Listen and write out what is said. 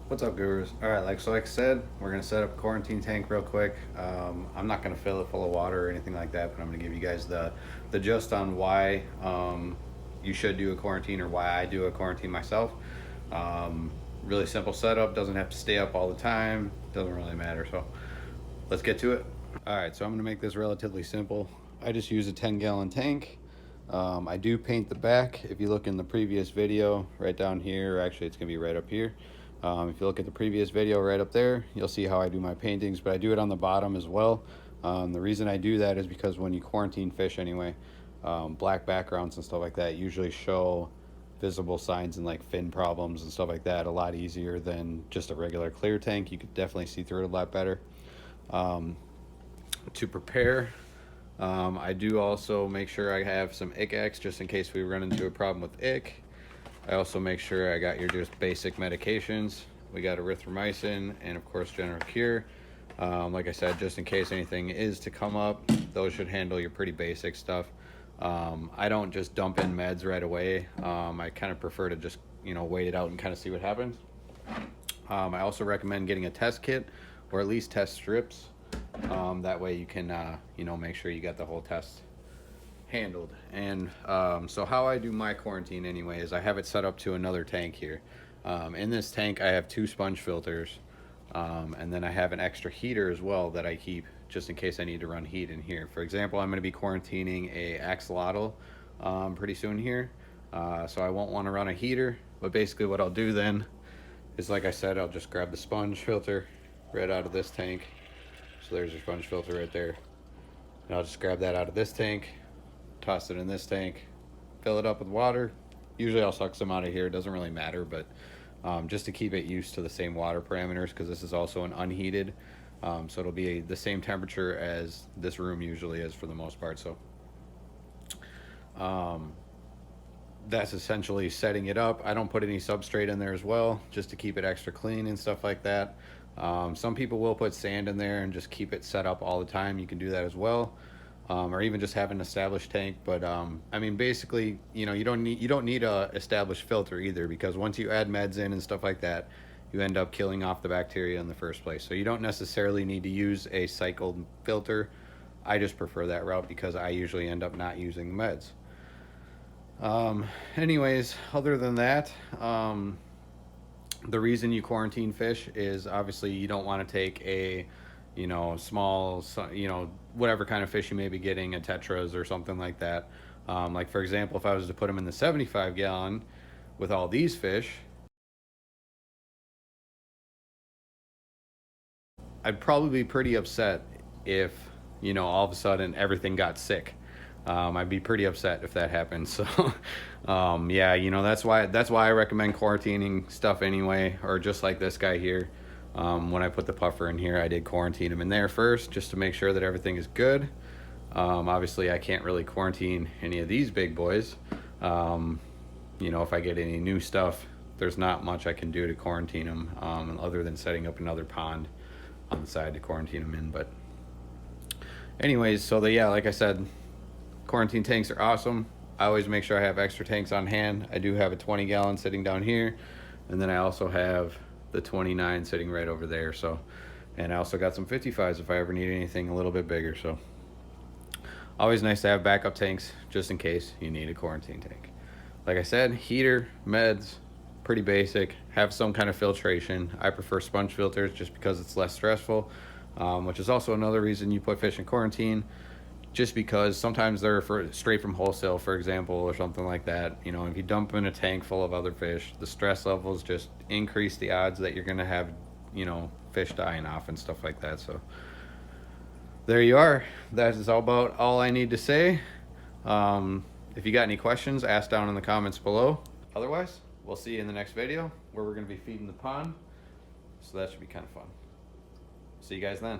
What's up, gurus? All right, like I said, we're gonna set up a quarantine tank real quick. I'm not gonna fill it full of water or anything like that, but I'm gonna give you guys the gist on why you should do a quarantine or why I do a quarantine myself. Really simple setup. Doesn't have to stay up all the time. Doesn't really matter. So let's get to it. All right, so I'm gonna make this relatively simple. I just use a 10-gallon tank. I do paint the back. If you look in the previous video, right down here, or actually it's gonna be right up here. If you look at the previous video right up there, you'll see how I do my paintings, but I do it on the bottom as well. The reason I do that is because when you quarantine fish anyway, black backgrounds and stuff like that usually show visible signs and like fin problems and stuff like that a lot easier than just a regular clear tank. You could definitely see through it a lot better. To prepare, I do also make sure I have some ick just in case we run into a problem with ick. I also make sure I got your just basic medications. We got erythromycin and of course general cure. Like I said, just in case anything is to come up, those should handle your pretty basic stuff. I don't just dump in meds right away. I kind of prefer to just wait it out and kind of see what happens. I also recommend getting a test kit or at least test strips. That way you can make sure you got the whole test handled. And so how I do my quarantine anyway is I have it set up to another tank here. In this tank I have 2 sponge filters, and then I have an extra heater as well that I keep just in case I need to run heat in here. For example, I'm going to be quarantining a axolotl pretty soon here, so I won't want to run a heater. But basically what I'll do then is, like I said, I'll just grab the sponge filter right out of this tank. So there's your sponge filter right there, and I'll just grab that out of this tank, toss it in this tank, fill it up with water. Usually I'll suck some out of here, it doesn't really matter, but just to keep it used to the same water parameters, because this is also an unheated, so it'll be the same temperature as this room usually is for the most part. So that's essentially setting it up. I don't put any substrate in there as well, just to keep it extra clean and stuff like that. Some people will put sand in there and just keep it set up all the time. You can do that as well. Or even just have an established tank. But I mean, basically, you don't need a established filter either, because once you add meds in and stuff like that, you end up killing off the bacteria in the first place. So you don't necessarily need to use a cycled filter. I just prefer that route because I usually end up not using the meds. Anyways, other than that, the reason you quarantine fish is obviously you don't want to take a small, whatever kind of fish you may be getting, a tetras or something like that. Like for example, if I was to put them in the 75-gallon with all these fish, I'd probably be pretty upset if all of a sudden everything got sick. I'd be pretty upset if that happened. So yeah, that's why I recommend quarantining stuff anyway, or just like this guy here. When I put the puffer in here, I did quarantine him in there first just to make sure that everything is good. Obviously I can't really quarantine any of these big boys. If I get any new stuff, there's not much I can do to quarantine them, other than setting up another pond on the side to quarantine them in. But anyways, so yeah, like I said, quarantine tanks are awesome. I always make sure I have extra tanks on hand. I do have a 20-gallon sitting down here, and then I also have the 29 sitting right over there. So, and I also got some 55s if I ever need anything a little bit bigger. So always nice to have backup tanks just in case you need a quarantine tank. Like I said, heater, meds, pretty basic. Have some kind of filtration. I prefer sponge filters just because it's less stressful, which is also another reason you put fish in quarantine, just because sometimes they're straight from wholesale, for example, or something like that. If you dump in a tank full of other fish, the stress levels just increase the odds that you're going to have fish dying off and stuff like that. So there you are. That is about all I need to say. If you got any questions, ask down in the comments below. Otherwise, we'll see you in the next video where we're going to be feeding the pond, so that should be kind of fun. See you guys then.